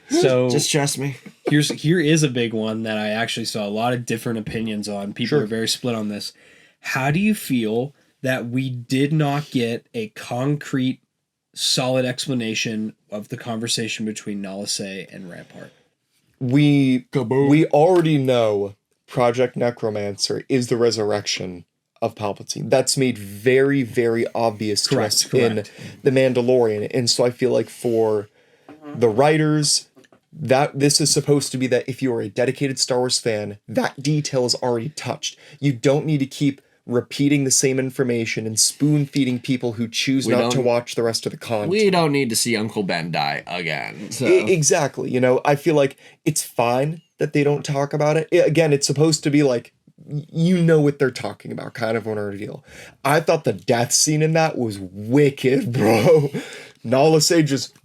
So Just trust me. here is a big one that I actually saw a lot of different opinions on. People Sure. are very split on this. How do you feel that we did not get a concrete, solid explanation of the conversation between Nalase and Rampart? We already know Project Necromancer is the resurrection of Palpatine. That's made very, very obvious to us in The Mandalorian. And so I feel like for the writers, that this is supposed to be that if you are a dedicated Star Wars fan, that detail is already touched. You don't need to keep repeating the same information and spoon feeding people who choose not to watch the rest of the content. We don't need to see Uncle Ben die again. So. Exactly. I feel like it's fine that they don't talk about it. Again, it's supposed to be like, you know what they're talking about, kind of an ordeal. I thought the death scene in that was wicked, bro. Nala Se just...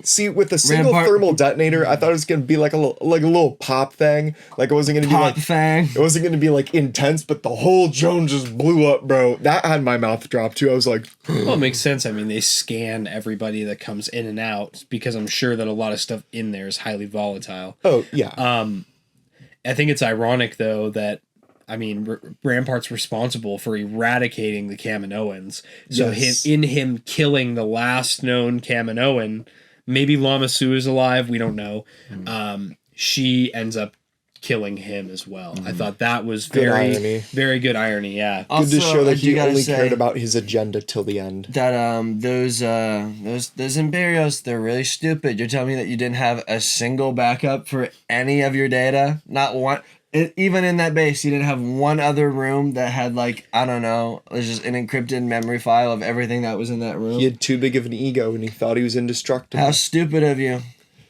See, with a single thermal detonator, I thought it was gonna be like a little pop thing. Like it wasn't gonna be like thing. It wasn't gonna be like intense, but the whole drone just blew up, bro. That had my mouth drop too. I was like, well, it makes sense. I mean, they scan everybody that comes in and out because I'm sure that a lot of stuff in there is highly volatile. oh yeah. I think it's ironic though that Rampart's responsible for eradicating the Kaminoans. So Yes. him killing the last known Kaminoan, maybe Lama Su is alive, we don't know. She ends up killing him as well. I thought that was irony. very good irony, yeah. Good to show I that do he gotta only say cared about his agenda till the end. that those Imperios, they're really stupid. You're telling me that you didn't have a single backup for any of your data? Not one. Even in that base, you didn't have one other room that had it was just an encrypted memory file of everything that was in that room. He had too big of an ego and he thought he was indestructible. How stupid of you.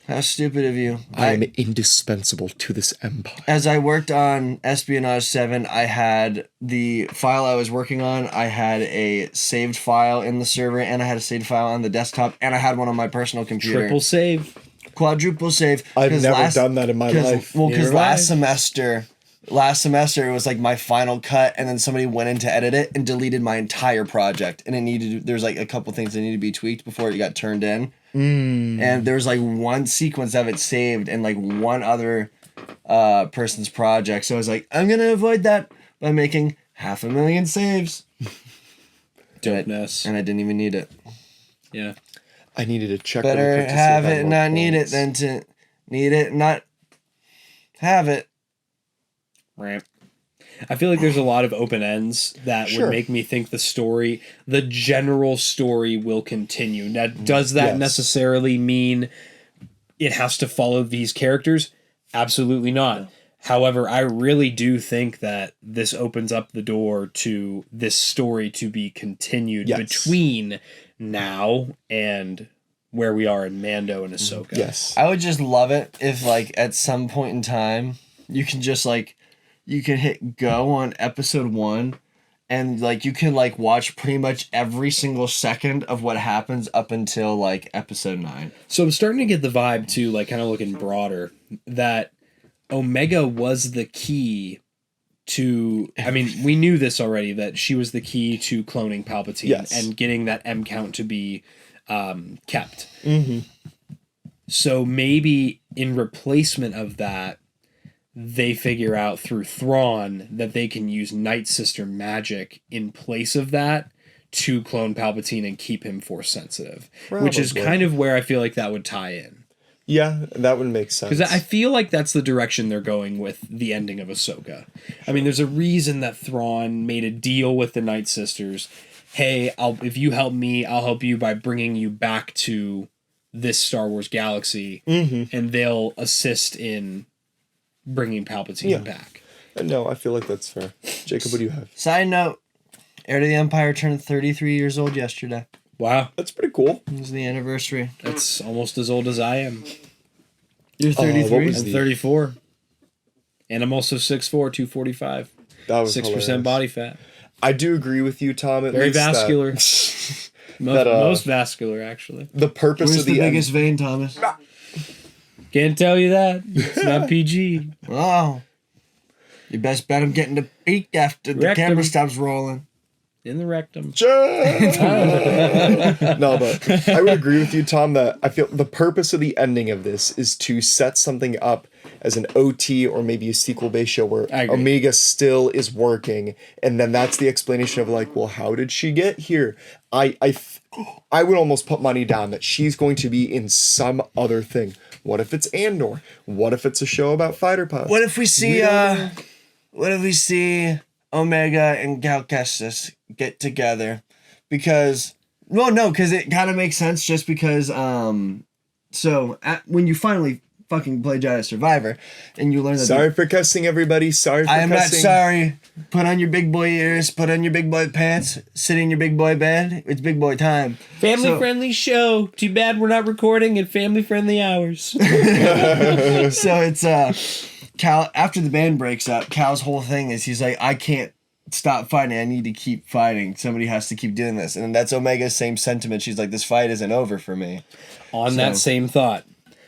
How stupid of you. I am indispensable to this empire. As I worked on Espionage 7, I had the file I was working on, I had a saved file in the server, and I had a saved file on the desktop, and I had one on my personal computer. Triple save. Quadruple save. I've never done that in my life. Well, because Neither last semester it was like my final cut, and then somebody went in to edit it and deleted my entire project, and there's like a couple things that needed to be tweaked before it got turned in. And there's like one sequence of it saved in like one other person's project. So I was like, I'm gonna avoid that by making 500,000 saves. Dopeness. And I didn't even need it. Yeah. I needed to check. Better have it and not need it than to need it and not have it. Right. I feel like there's a lot of open ends that would make me think the general story will continue. Now, does that necessarily mean it has to follow these characters? Absolutely not. No. However, I really do think that this opens up the door to this story to be continued between now and where we are in Mando and Ahsoka. Yes. I would just love it if at some point in time you can just you can hit go on episode 1 and you can watch pretty much every single second of what happens up until episode 9. So I'm starting to get the vibe too, kind of looking broader, that Omega was the key to, we knew this already, that she was the key to cloning Palpatine and getting that M count to be kept. Mm-hmm. So maybe in replacement of that, they figure out through Thrawn that they can use Night Sister magic in place of that to clone Palpatine and keep him Force sensitive. Which is kind of where I feel like that would tie in. Yeah, that would make sense. Because I feel like that's the direction they're going with the ending of Ahsoka. There's a reason that Thrawn made a deal with the Night Sisters. Hey, if you help me, I'll help you by bringing you back to this Star Wars galaxy, and they'll assist in bringing Palpatine back. No, I feel like that's fair. Jacob, what do you have? Side note, Heir to the Empire turned 33 years old yesterday. Wow. That's pretty cool. It was the anniversary. That's almost as old as I am. You're 33? I'm 34. And I'm also 6'4", 245. That was 6% hilarious. body fat. I do agree with you, Tom. At Very least vascular. That, most vascular, actually. The purpose Where's of the biggest vein, Thomas? Can't tell you that. It's not PG. Oh. You best bet I'm getting to peek after the Rectum. camera stops rolling. In the rectum. No, but I would agree with you, Tom, that I feel the purpose of the ending of this is to set something up as an OT or maybe a sequel-based show where I agree. Omega still is working, and then that's the explanation of like, well, how did she get here? I would almost put money down that she's going to be in some other thing. What if it's Andor? What if it's a show about fighter pilots? What if we see Omega and Gal Kestis get together? Because it kind of makes sense just because when you finally fucking play Jedi Survivor and you learn that Sorry for cussing, everybody. Sorry for I am cussing. not sorry. Put on your big boy ears, put on your big boy pants, sit in your big boy bed. It's big boy time. Family-friendly show. Too bad we're not recording at family-friendly hours. So it's Cal, after the band breaks up, Cal's whole thing is he's like, I can't stop fighting. I need to keep fighting. Somebody has to keep doing this. And that's Omega's same sentiment. She's like, this fight isn't over for me. On that same thought.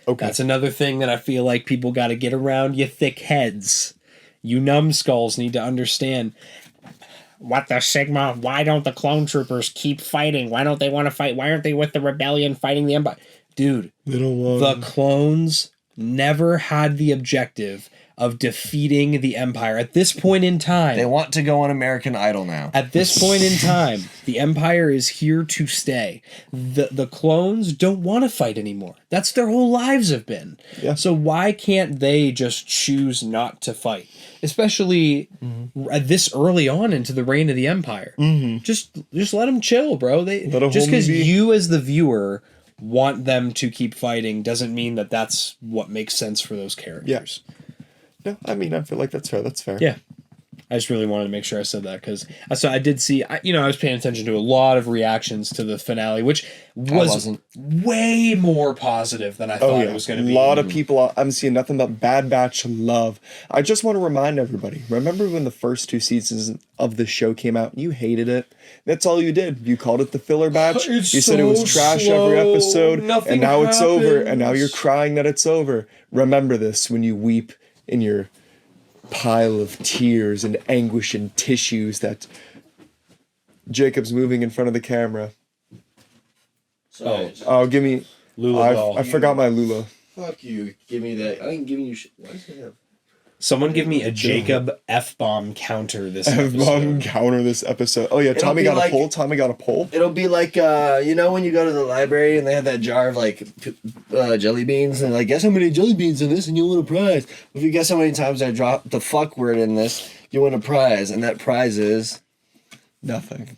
Okay. That's another thing that I feel like people got to get around you thick heads. You numbskulls need to understand. What the Sigma? Why don't the clone troopers keep fighting? Why don't they want to fight? Why aren't they with the rebellion fighting the Empire? Dude, the clones never had the objective of defeating the Empire. At this point in time... They want to go on American Idol now. At this point in time, the Empire is here to stay. The clones don't want to fight anymore. That's their whole lives have been. Yeah. So why can't they just choose not to fight? Especially this early on into the reign of the Empire. Mm-hmm. Just let them chill, bro. Just because you as the viewer want them to keep fighting doesn't mean that that's what makes sense for those characters. Yeah. No, I mean, I feel like that's fair. That's fair. Yeah. I just really wanted to make sure I said that because I did see, I was paying attention to a lot of reactions to the finale, which was way more positive than I thought it was going to be. A lot of people, I'm seeing nothing but Bad Batch love. I just want to remind everybody, remember when the first 2 seasons of the show came out and you hated it? That's all you did. You called it the filler batch. You said it was trash every episode. And now it's over. And now you're crying that it's over. Remember this when you weep in your pile of tears and anguish and tissues that Jacob's moving in front of the camera. Oh, give me Lula. I forgot my Lula. Fuck you. Give me that. I ain't giving you shit. Why does it have... Someone give me a Jacob F-bomb counter this F-bomb episode. counter this episode. Oh yeah, Tommy got a poll. Tommy got a poll. It'll be like, when you go to the library and they have that jar of jelly beans and like, guess how many jelly beans in this and you'll win a prize. If you guess how many times I drop the fuck word in this, you win a prize, and that prize is Nothing.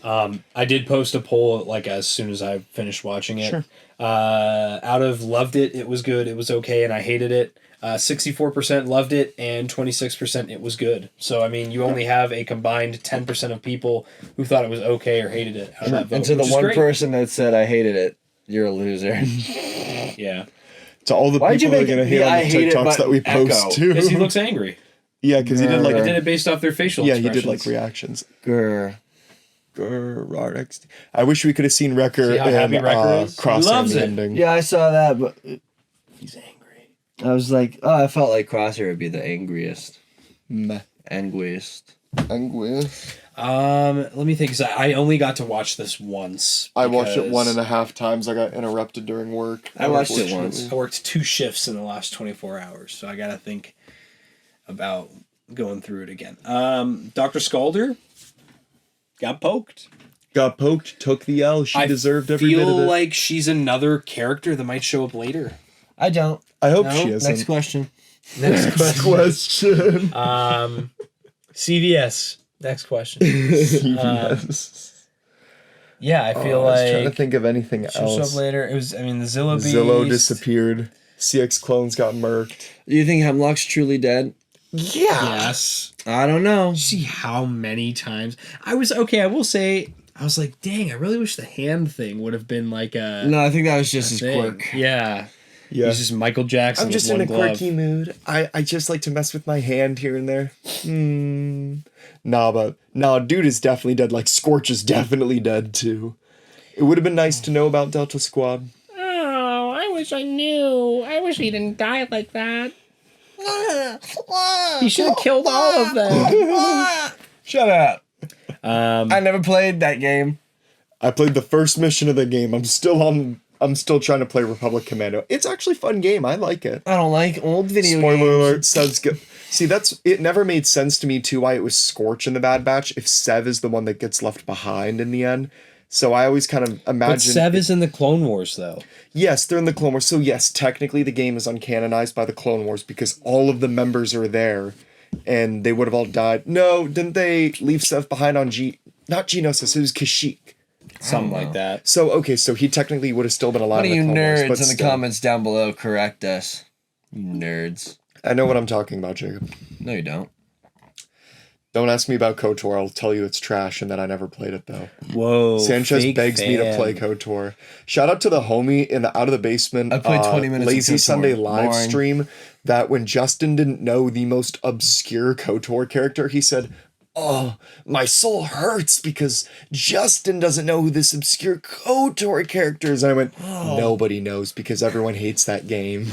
I did post a poll as soon as I finished watching it. Sure. Out of loved it, it was good, it was okay, and I hated it. 64% loved it, and 26% it was good. So, I mean, you only have a combined 10% of people who thought it was okay or hated it out of that vote. And to the one person that said I hated it, you're a loser. Yeah. To all the people who are going to hate on the TikToks that we post, too. Because he looks angry. Yeah, because he did I did it based off their facial expressions. he did reactions. Grr. RXD. I wish we could have seen Wrecker See how happy Wrecker is? Crosshair He loves it. ending. Yeah, I saw that, but He's angry. I was like, I felt like Crosshair would be the angriest. Meh. Angriest. Let me think, 'cause I only got to watch this once. I watched it because 1.5 times. I got interrupted during work. I watched it once. I worked 2 shifts in the last 24 hours, so I gotta think about going through it again. Dr. Scalder got poked. Took the L. She deserved every bit of it. I feel like she's another character that might show up later. I don't. I hope she isn't. Next question. Next question. CVS. Next question. CVS. Yeah, I feel I was like trying to think of anything she'll show up else. later. It was, the Zillow Beast. Zillow disappeared. CX clones got murked. Do you think Hemlock's truly dead? Yeah. Yes. I don't know. See how many times I will say, I was like, dang, I really wish the hand thing would have been like a... No, I think that was just his thing. quirk. Yeah. Yeah. He's just Michael Jackson. I'm just with in a one glove. quirky mood. I just like to mess with my hand here and there. Nah, dude is definitely dead. Like, Scorch is definitely dead, too. It would have been nice to know about Delta Squad. Oh, I wish I knew. I wish he didn't die like that. He should have killed all of them. Shut up. I never played that game. I played the first mission of the game. I'm still trying to play Republic Commando. It's actually a fun game. I like it. I don't like old video Spoiler games. alert, Sev's good. See, it never made sense to me too why it was Scorch in the Bad Batch if Sev is the one that gets left behind in the end. So I always kind of imagine... But Sev is in the Clone Wars, though. Yes, they're in the Clone Wars. So yes, technically the game is uncanonized by the Clone Wars because all of the members are there and they would have all died. No, didn't they leave Sev behind on not Geonosis, it was Kashyyyk. Something like that. So, okay, so he technically would have still been alive One of in you the Clone Wars, nerds but in the still. comments down below correct us. You nerds. I know what I'm talking about, Jacob. No, you don't. Don't ask me about KOTOR. I'll tell you it's trash and that I never played it, though. Whoa. Sanchez fake begs me to fan. play KOTOR. Shout out to the homie in the Out of the Basement I played 20 minutes of Lazy KOTOR. Sunday live Boring. stream that when Justin didn't know the most obscure KOTOR character, he said, "Oh, my soul hurts because Justin doesn't know who this obscure KOTOR character is." And I went, nobody knows because everyone hates that game.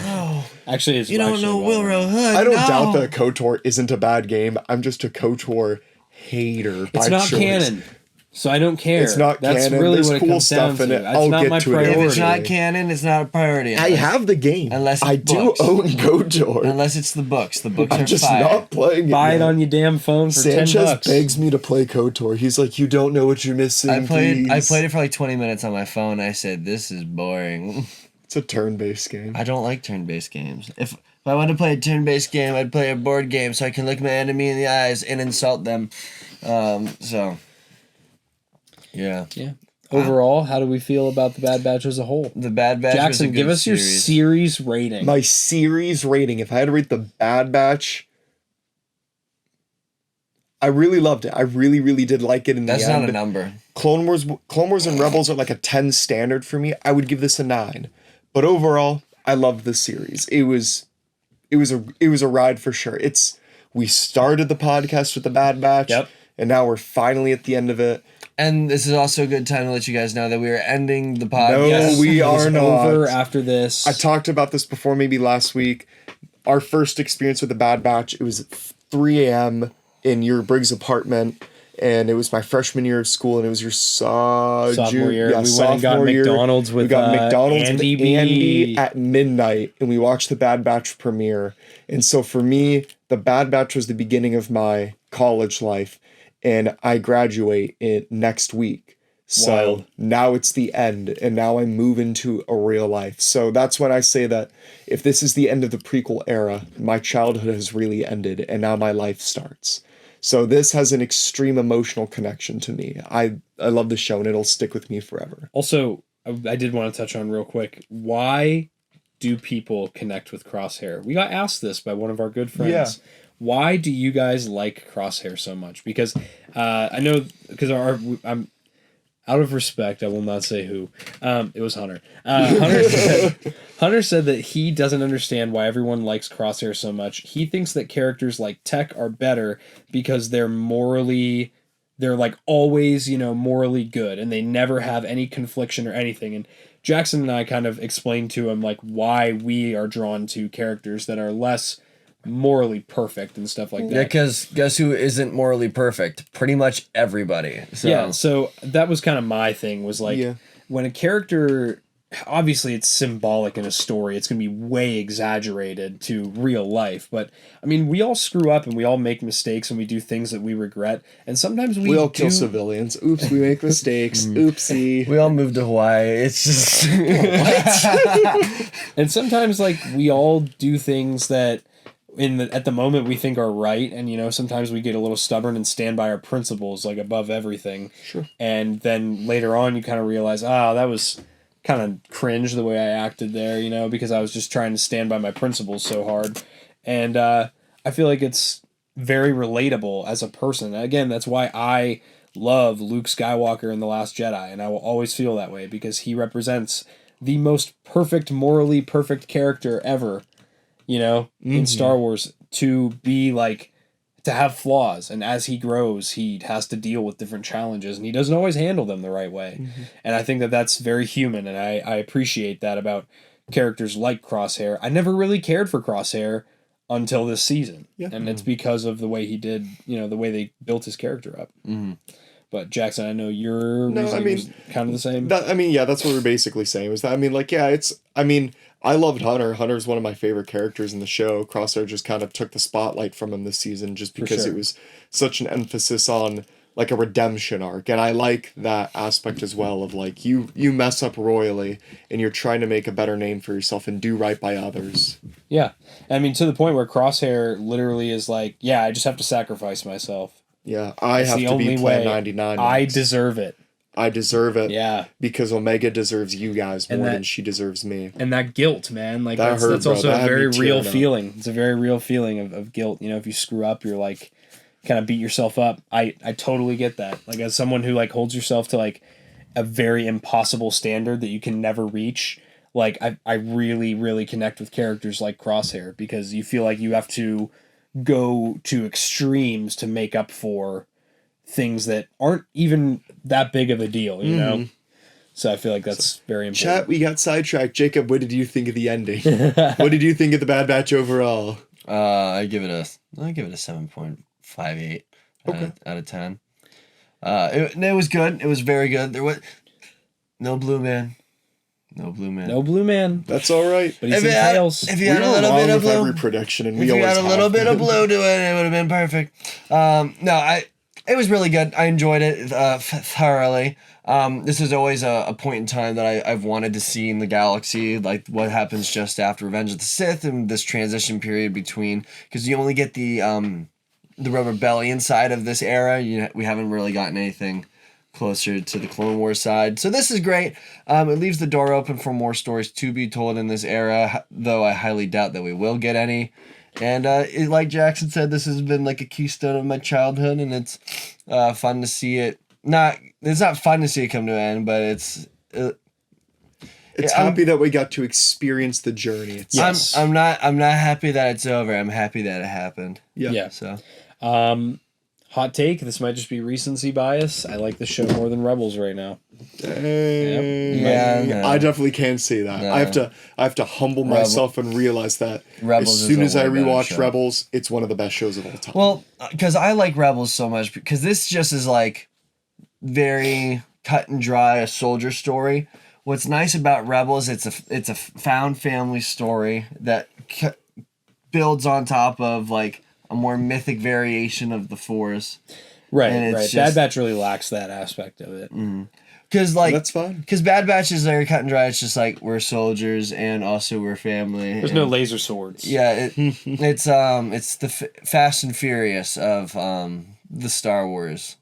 Actually, it's You don't actually know well Wilro known. Hood. I don't no. doubt that KOTOR isn't a bad game. I'm just a KOTOR hater. It's not canon, so I don't care. It's not That's canon. really There's what it cool comes down stuff in to. it. That's I'll not get my to it. priority. If it's not canon, it's not a priority. I have the game. Unless it's I do books. own KOTOR. Unless it's the books. The books I'm are just fire. not playing it. Buy it yet. on your damn phone for Sanchez $10. begs me to play KOTOR. He's like, "You don't know what you're missing." I played please." it for like 20 minutes on my phone. I said, this is boring. It's a turn-based game. I don't like turn-based games. If I wanted to play a turn-based game, I'd play a board game so I can look my enemy in the eyes and insult them. So, yeah. Yeah. Overall, how do we feel about the Bad Batch as a whole? The Bad Batch was a Jackson, good give us your series. series rating. My series rating, if I had to rate the Bad Batch, I really loved it. I really, really did like it in That's the end. not a number. Clone Wars and Rebels are like a 10 standard for me. I would give this a 9. But overall, I loved the series. It was a ride for sure. We started the podcast with the Bad Batch, Yep. and now we're finally at the end of it. And this is also a good time to let you guys know that we are ending the podcast. No, Yes, we it is are not. over after this. I talked about this before, maybe last week. Our first experience with the Bad Batch, it was 3 a.m. in your Briggs apartment, and it was my freshman year of school, and it was your Sophomore year. Yeah, We went and got sophomore year. McDonald's with, we got McDonald's Andy with B. Andy at midnight, and we watched the Bad Batch premiere. And so for me, the Bad Batch was the beginning of my college life, and I graduate next week. So Wild. now it's the end, and now I move into a real life. So that's when I say that if this is the end of the prequel era, my childhood has really ended, and now my life starts. So this has an extreme emotional connection to me. I love the show, and it'll stick with me forever. Also, I did want to touch on real quick. Why do people connect with Crosshair? We got asked this by one of our good friends. Yeah. Why do you guys like Crosshair so much? Because I know, because I'm out of respect, I will not say who. It was Hunter. Hunter said that he doesn't understand why everyone likes Crosshair so much. He thinks that characters like Tech are better because they're like always, morally good, and they never have any confliction or anything. And Jackson and I kind of explained to him like why we are drawn to characters that are less morally perfect and stuff like that. Yeah, because guess who isn't morally perfect? Pretty much everybody. So. Yeah, so that was kind of my thing, was like, Yeah. when a character, obviously it's symbolic in a story, it's going to be way exaggerated to real life, but I mean, we all screw up and we all make mistakes and we do things that we regret, and sometimes We all kill civilians. Oops, we make mistakes. Oopsie. We all moved to Hawaii. It's just And sometimes like we all do things that at the moment we think are right, and sometimes we get a little stubborn and stand by our principles like above everything. Sure. And then later on you kind of realize, that was kind of cringe the way I acted there, because I was just trying to stand by my principles so hard. And I feel like it's very relatable as a person. Again, that's why I love Luke Skywalker in The Last Jedi, and I will always feel that way because he represents the most perfect, morally perfect character ever, in Star Wars, to be like, to have flaws, and as he grows he has to deal with different challenges, and he doesn't always handle them the right way. And I think that that's very human, and I appreciate that about characters like Crosshair. I never really cared for Crosshair until this season. Yeah. And it's because of the way he did, the way they built his character up. Mm-hmm. But Jackson, I know your No, reasoning I mean, was kind of the same. That's what we're basically saying. Was that I loved Hunter. Hunter's one of my favorite characters in the show. Crosshair just kind of took the spotlight from him this season just because sure. it was such an emphasis on like a redemption arc. And I like that aspect as well of like you mess up royally and you're trying to make a better name for yourself and do right by others. Yeah. I mean, to the point where Crosshair literally is like, yeah, I just have to sacrifice myself. Yeah, I It's have the to be only Plan way. 99. I next. deserve it. I deserve it. Yeah. Because Omega deserves you guys And more that- than she deserves me. And that guilt, man, like That that's, hurt, that's bro. also That a had very me real tearing up. feeling. It's a very real feeling of guilt. If you screw up, you're like kind of beat yourself up. I totally get that. Like as someone who like holds yourself to like a very impossible standard that you can never reach, like I really, really connect with characters like Crosshair because you feel like you have to go to extremes to make up for things that aren't even that big of a deal, you know? So I feel like that's very important. Chat, we got sidetracked. Jacob, what did you think of the ending? What did you think of the Bad Batch overall? I give it a 7.58 out of 10. It was good. It was very good. There was no blue man. No blue man. No blue man, That's all right. but he's in If you had- tails. if you had a little bit of blue, every prediction, and if we you always got a little have bit of been. blue to it, it would have been perfect. It was really good. I enjoyed it thoroughly. This is always a point in time that I've wanted to see in the galaxy, like what happens just after Revenge of the Sith and this transition period between, because you only get the rebellion side of this era. We haven't really gotten anything closer to the Clone Wars side. So this is great. It leaves the door open for more stories to be told in this era, though I highly doubt that we will get any. And like Jackson said, this has been like a keystone of my childhood, and it's fun to see it. It's not fun to see it come to an end, but it's Happy that we got to experience the journey. It's, I'm not happy that it's over. I'm happy that it happened. Yeah. So Hot take, this might just be recency bias. I like the show more than Rebels right now. Yeah, no. I definitely can't say that. No. I have to humble myself and realize that Rebels as soon is a as I way better rewatch show. Rebels, it's one of the best shows of all time. well, because I like Rebels so much, because this just is like very cut and dry, a soldier story. What's nice about Rebels, it's a found family story that builds on top of like a more mythic variation of the Force. Right, And it's right. just- Bad Batch really lacks that aspect of it. Because like That's fine. Because Bad Batch is very cut and dry. It's just like we're soldiers and also we're family. There's and, no laser swords. Yeah, it's the Fast and Furious of the Star Wars,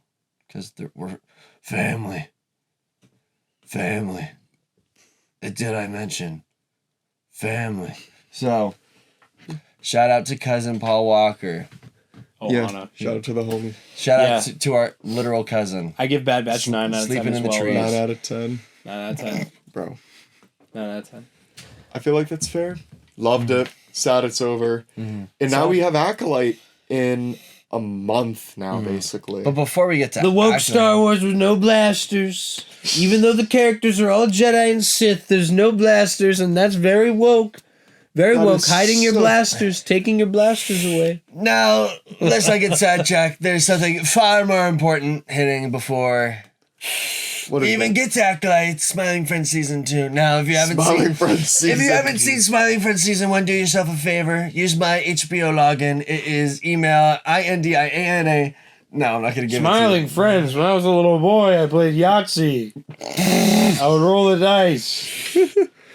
because we're family. Did I mention family? So, shout out to cousin Paul Walker. Oh, Yeah, Anna. shout out to the homie. Shout Yeah. out to our literal cousin. I give Bad Batch 9 out of 10 Sleeping as in the well. trees. 9 out of 10. 9 out of 10. Bro, 9 out of 10. I feel like that's fair. Loved it. Sad it's over. And now So- we have Acolyte in a month now, basically. But before we get to The woke actually- Star Wars with no blasters. Even though the characters are all Jedi and Sith, there's no blasters, and that's very woke. Very That woke. is Hiding your so- blasters, taking your blasters away. Now, let's not get sidetracked. There's something far more important hitting before What we is even it? get to Acolyte Smiling Friends Season 2. Now, if you haven't Smiling seen... Friends If you season haven't 2. seen Smiling Friends Season 1, do yourself a favor. Use my HBO login. It is email INDIANA. No, I'm not going to give it Smiling to friends. When I was a little boy, I played Yahtzee. I would roll the dice. you.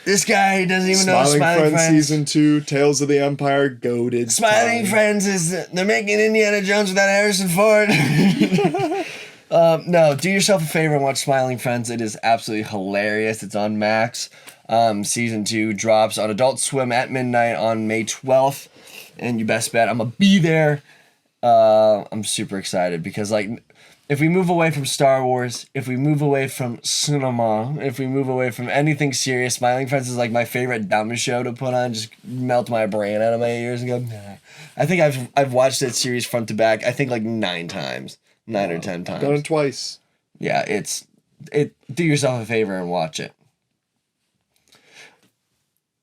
This guy, he doesn't even know Smiling Smiling Friends Friends. Season 2, Tales of the Empire, goated. Smiling time. Friends is... They're making Indiana Jones without Harrison Ford. No, do yourself a favor and watch Smiling Friends. It is absolutely hilarious. It's on Max. Season 2 drops on Adult Swim at midnight on May 12th. And you best bet I'm going to be there. I'm super excited because, like, if we move away from Star Wars, if we move away from cinema, if we move away from anything serious, Smiling Friends is like my favorite dumb show to put on. Just melt my brain out of my ears and go, nah. I think I've watched that series front to back, I think like 9 times. 9 or 10 times. Done it twice. Yeah, do yourself a favor and watch it.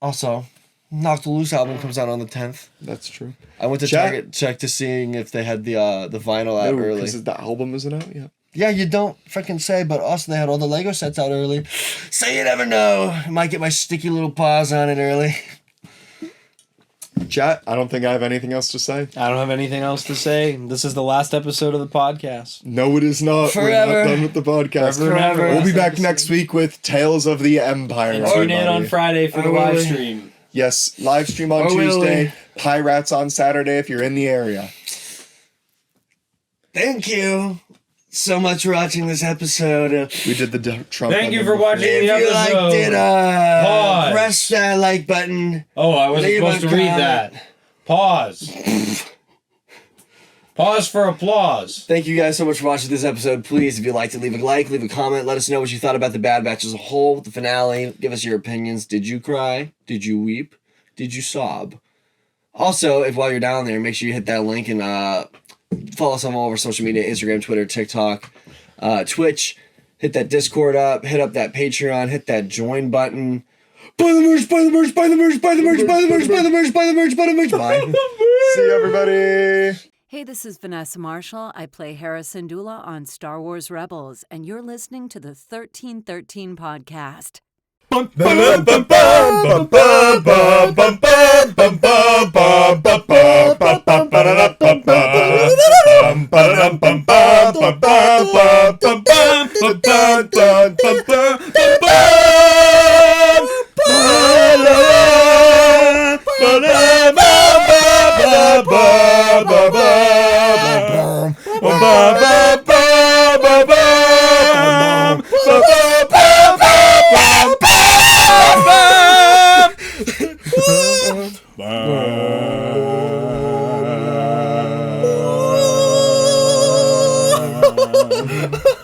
Also, Knocked Loose album comes out on the 10th. That's true. I went to Chat. Target check to seeing if they had the vinyl out early. Because the album isn't out yet. Yeah, you don't freaking say, but also they had all the Lego sets out early. So you never know. I might get my sticky little paws on it early. Chat, I don't think I have anything else to say. I don't have anything else to say. This is the last episode of the podcast. No, it is not. Forever. We're not done with the podcast. Forever. We'll be back next week with Tales of the Empire. And tune in everybody. on Friday for the Or will live we? stream. Yes, live stream on Or will Tuesday. Pirates on Saturday if you're in the area. Thank you so much for watching this episode. We did the Trump. Thank you ending for watching If the you episode. liked it, Pause. press that like button. Oh, I wasn't Leave supposed a to read comment. that. Pause. Pause for applause. Thank you guys so much for watching this episode. Please, if you liked it, leave a like, leave a comment. Let us know what you thought about the Bad Batch as a whole, the finale. Give us your opinions. Did you cry? Did you weep? Did you sob? Also, if while you're down there, make sure you hit that link and follow us on all of our social media, Instagram, Twitter, TikTok, Twitch. Hit that Discord up. Hit up that Patreon. Hit that join button. Buy the merch, buy the merch, buy the merch, buy the merch, buy the merch, buy the merch, buy the merch, buy the merch. Bye. See you, everybody. Hey, this is Vanessa Marshall. I play Hera Syndulla on Star Wars Rebels, and you're listening to the 1313 podcast. Bye.